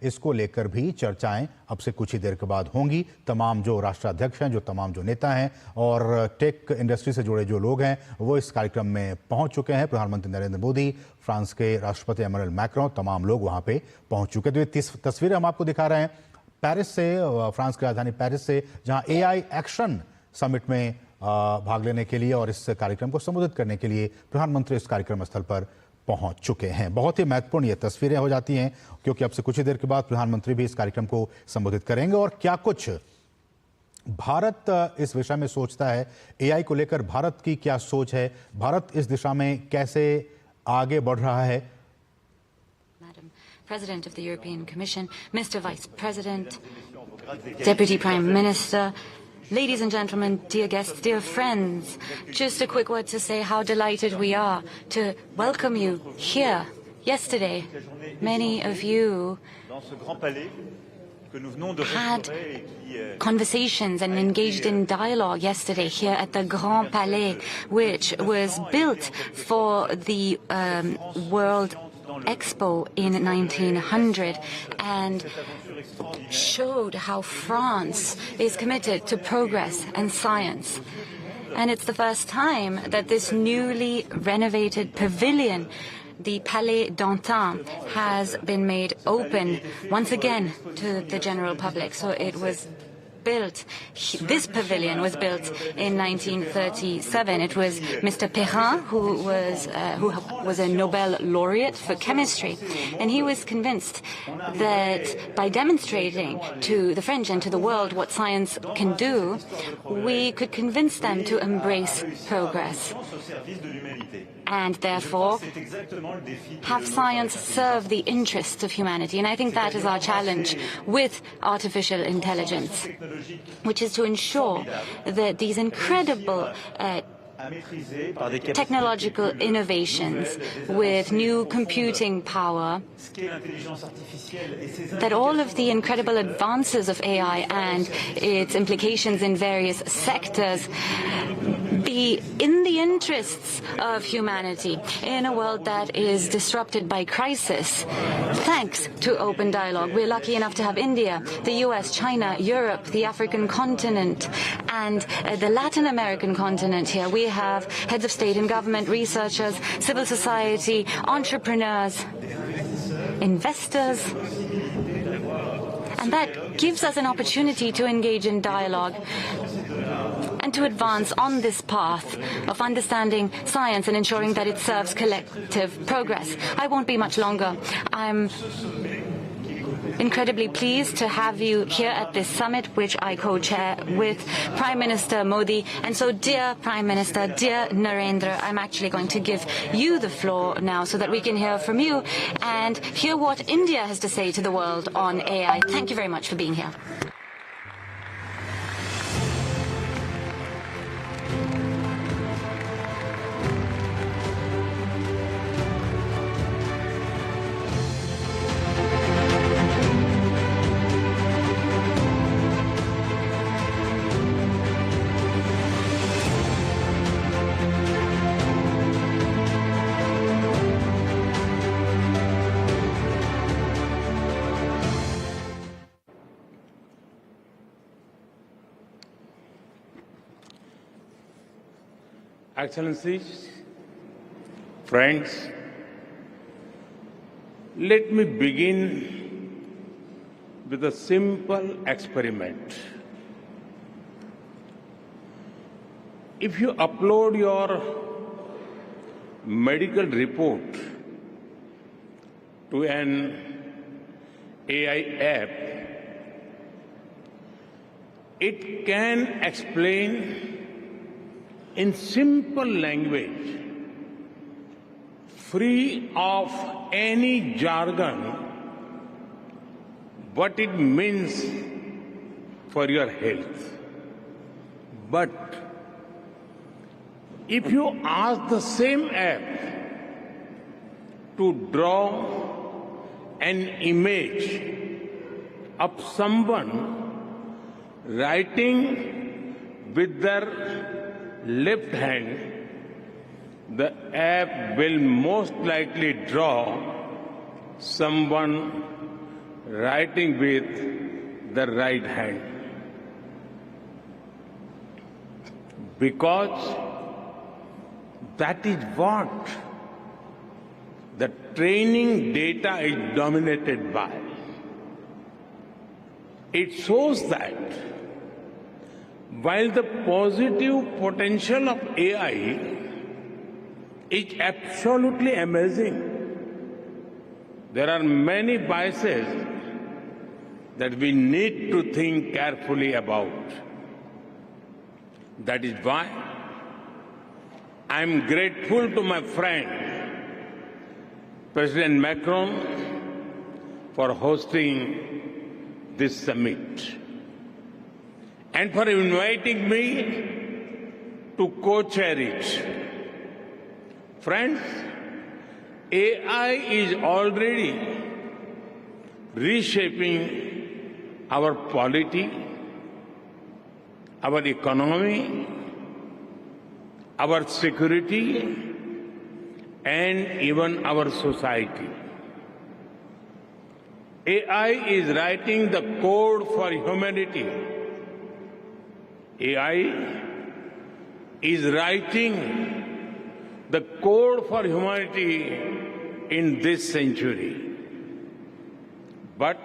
इसको लेकर भी चर्चाएं अब से कुछ ही देर के बाद होंगी। तमाम जो राष्ट्राध्यक्ष हैं, जो तमाम जो नेता हैं और टेक इंडस्ट्री से जुड़े जो लोग हैं वो इस कार्यक्रम में पहुंच चुके हैं। प्रधानमंत्री नरेंद्र मोदी, फ्रांस के राष्ट्रपति इमैनुअल मैक्रों, तमाम लोग वहां पे पहुंच चुके। तो ये तस्वीरें हम आपको दिखा रहे हैं पेरिस से, फ्रांस की राजधानी पेरिस से, जहां AI एक्शन समिट में भाग लेने के लिए और इस कार्यक्रम को संबोधित करने के लिए प्रधानमंत्री इस कार्यक्रम स्थल पर पहुंच चुके हैं। बहुत ही महत्वपूर्ण ये तस्वीरें हो जाती हैं क्योंकि अब से कुछ ही देर के बाद प्रधानमंत्री भी इस कार्यक्रम को संबोधित करेंगे। और क्या कुछ भारत इस विषय में सोचता है, AI को लेकर भारत की क्या सोच है, भारत इस दिशा में कैसे आगे बढ़ रहा है। President of the European Commission, Mr. Vice President, Deputy Prime Minister, ladies and gentlemen, dear guests, dear friends, just a quick word to say how delighted we are to welcome you here yesterday. Many of you had conversations and engaged in dialogue yesterday here at the Grand Palais, which was built for the World Expo in 1900 and showed how France is committed to progress and science. And it's the first time that this newly renovated pavilion, the Palais d'Antin, has been made open once again to the general public. So it was built, this pavilion was built in 1937. It was Mr. Perrin, who was a Nobel laureate for chemistry, and he was convinced that by demonstrating to the French and to the world what science can do, we could convince them to embrace progress and therefore have science serve the interests of humanity. And I think that is our challenge with artificial intelligence, which is to ensure that these incredible technological innovations with new computing power, that all of the incredible advances of AI and its implications in various sectors be in the interests of humanity in a world that is disrupted by crisis. Thanks to open dialogue, we're lucky enough to have India, the US, China, Europe, the African continent, and the Latin American continent here. We have heads of state and government, researchers, civil society, entrepreneurs, investors, and that gives us an opportunity to engage in dialogue and to advance on this path of understanding science and ensuring that it serves collective progress. I won't be much longer. I'm incredibly pleased to have you here at this summit, which I co-chair with Prime Minister Modi. And so, dear Prime Minister, dear Narendra, I'm actually going to give you the floor now so that we can hear from you and hear what India has to say to the world on AI. Thank you very much for being here. Excellencies, friends, let me begin with a simple experiment. If you upload your medical report to an AI app, it can explain in simple language, free of any jargon, what it means for your health. But if you ask the same app to draw an image of someone writing with their left hand, the app will most likely draw someone writing with the right hand. Because that is what the training data is dominated by. It shows that while the positive potential of AI is absolutely amazing, there are many biases that we need to think carefully about. That is why I am grateful to my friend, President Macron, for hosting this summit and for inviting me to co-chair it. Friends, AI is already reshaping our polity, our economy, our security, and even our society. AI is writing the code for humanity. AI is writing the code for humanity in this century. But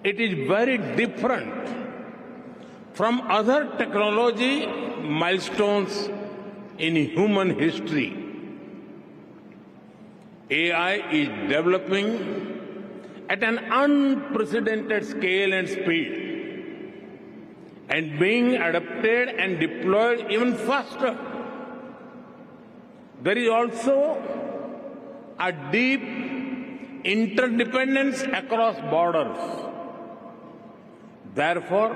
it is very different from other technology milestones in human history. AI is developing at an unprecedented scale and speed, and being adapted and deployed even faster. There is also a deep interdependence across borders. Therefore,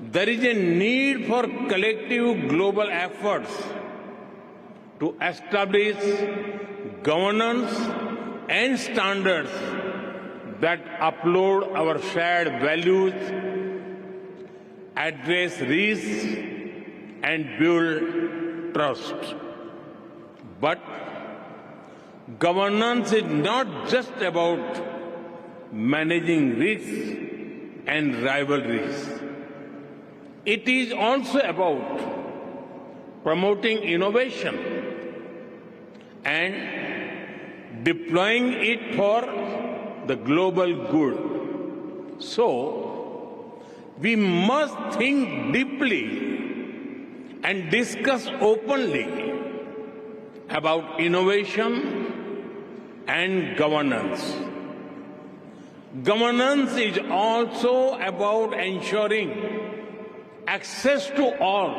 there is a need for collective global efforts to establish governance and standards that uphold our shared values, address risks, and build trust. But governance is not just about managing risks and rivalries. It is also about promoting innovation and deploying it for the global good. So, we must think deeply and discuss openly about innovation and governance. Governance is also about ensuring access to all,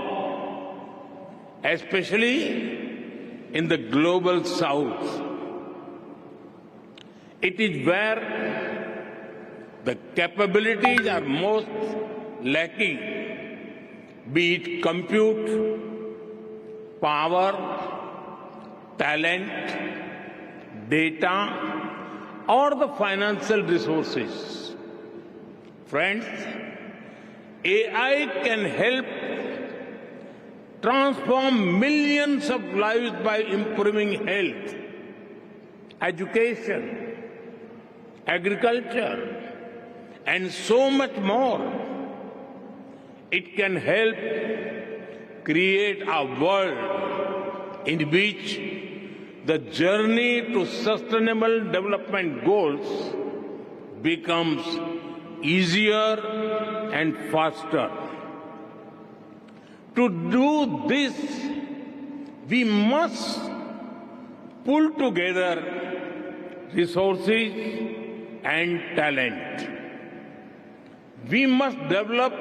especially in the global south. It is where the capabilities are most lacking, be it compute, power, talent, data, or the financial resources. Friends, AI can help transform millions of lives by improving health, education, agriculture, and so much more. It can help create a world in which the journey to sustainable development goals becomes easier and faster. To do this, we must pull together resources and talent. We must develop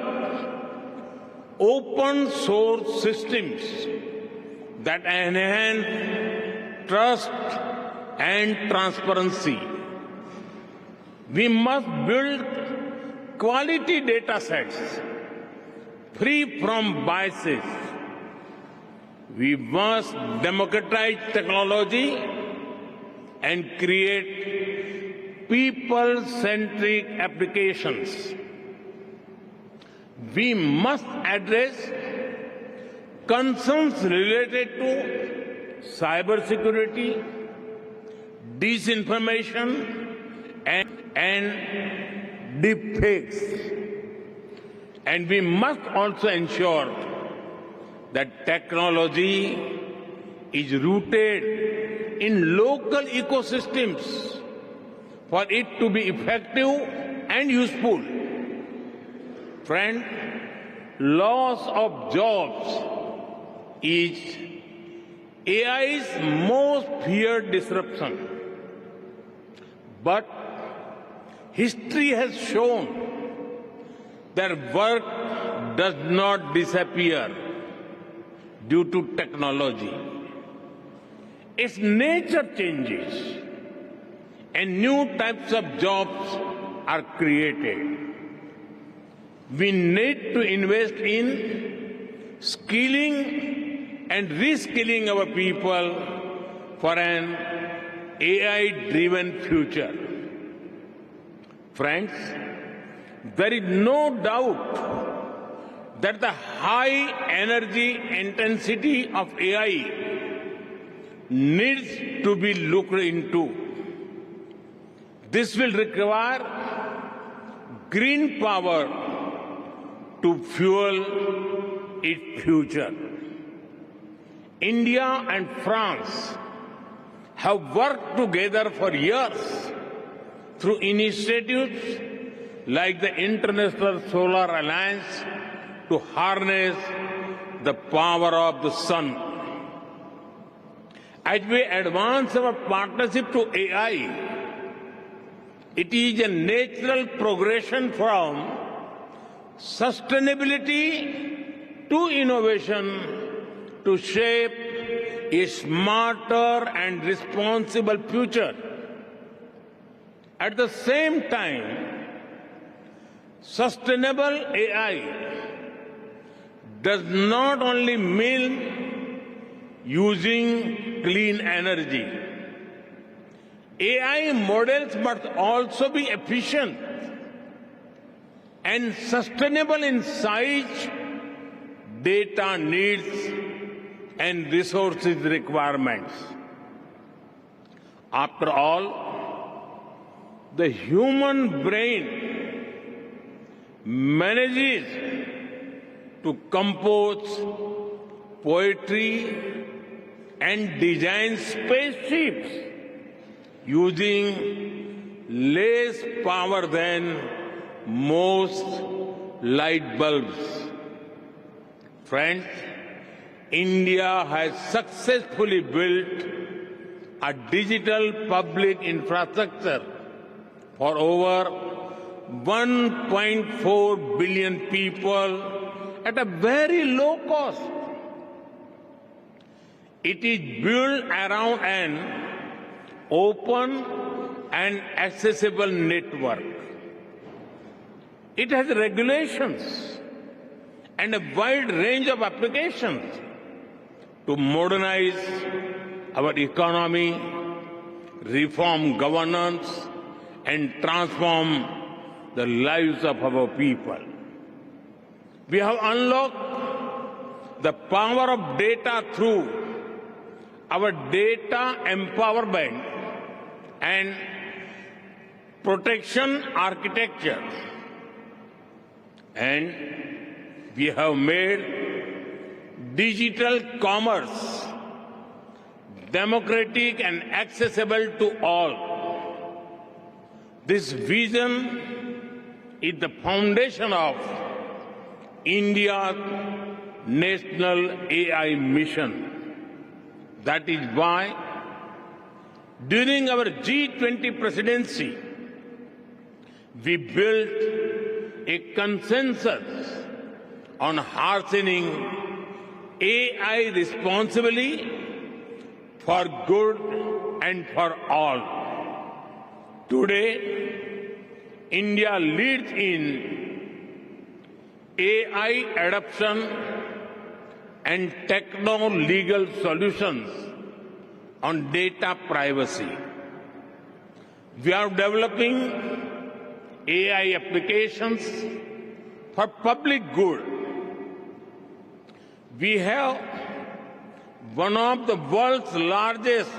open source systems that enhance trust and transparency. We must build quality data sets free from biases. We must democratize technology and create people-centric applications. We must address concerns related to cybersecurity, disinformation, and deepfakes. And we must also ensure that technology is rooted in local ecosystems for it to be effective and useful. Friend, loss of jobs is AI's most feared disruption. But history has shown that work does not disappear due to technology. Its nature changes and new types of jobs are created. We need to invest in skilling and reskilling our people for an AI-driven future. Friends, there is no doubt that the high energy intensity of AI needs to be looked into. This will require green power to fuel its future. India and France have worked together for years through initiatives like the International Solar Alliance to harness the power of the sun. As we advance our partnership to AI, it is a natural progression from sustainability to innovation to shape a smarter and responsible future. At the same time, sustainable AI does not only mean using clean energy. AI models must also be efficient and sustainable in size, data needs, and resources requirements. After all, the human brain manages to compose poetry and design spaceships using less power than most light bulbs. Friends, India has successfully built a digital public infrastructure for over 1.4 billion people at a very low cost. It is built around an open and accessible network. It has regulations and a wide range of applications to modernize our economy, reform governance, and transform the lives of our people. We have unlocked the power of data through our data empowerment and protection architecture. And we have made digital commerce democratic and accessible to all. This vision is the foundation of India's national AI mission. That is why, during our G20 presidency, we built a consensus on harnessing AI responsibly for good and for all. Today, India leads in AI adoption and techno-legal solutions on data privacy. We are developing AI applications for public good. We have one of the world's largest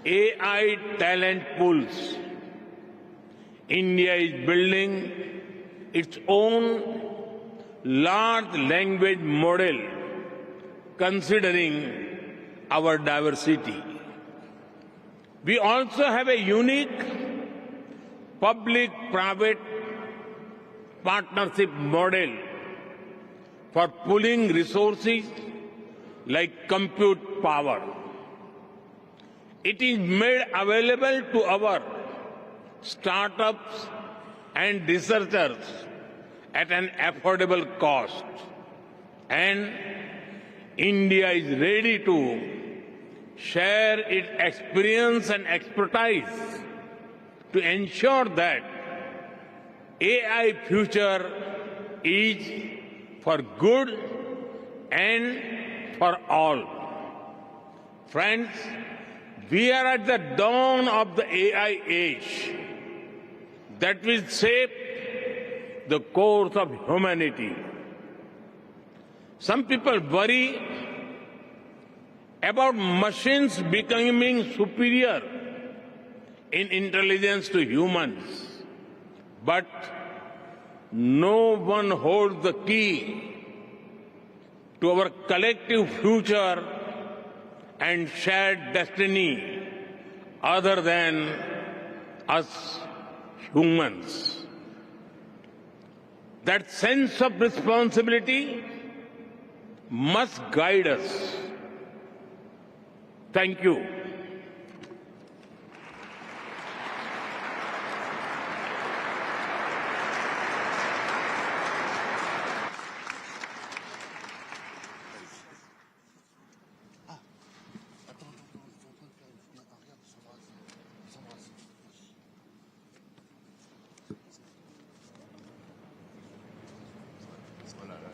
AI talent pools. India is building its own large language model considering our diversity. We also have a unique public-private partnership model for pooling resources like compute power. It is made available to our startups and researchers at an affordable cost. And India is ready to share its experience and expertise to ensure that AI future is for good and for all. Friends, we are at the dawn of the AI age that will shape the course of humanity. Some people worry about machines becoming superior in intelligence to humans, but no one holds the key to our collective future and shared destiny other than us humans. That sense of responsibility must guide us. Thank you. Voilà, là.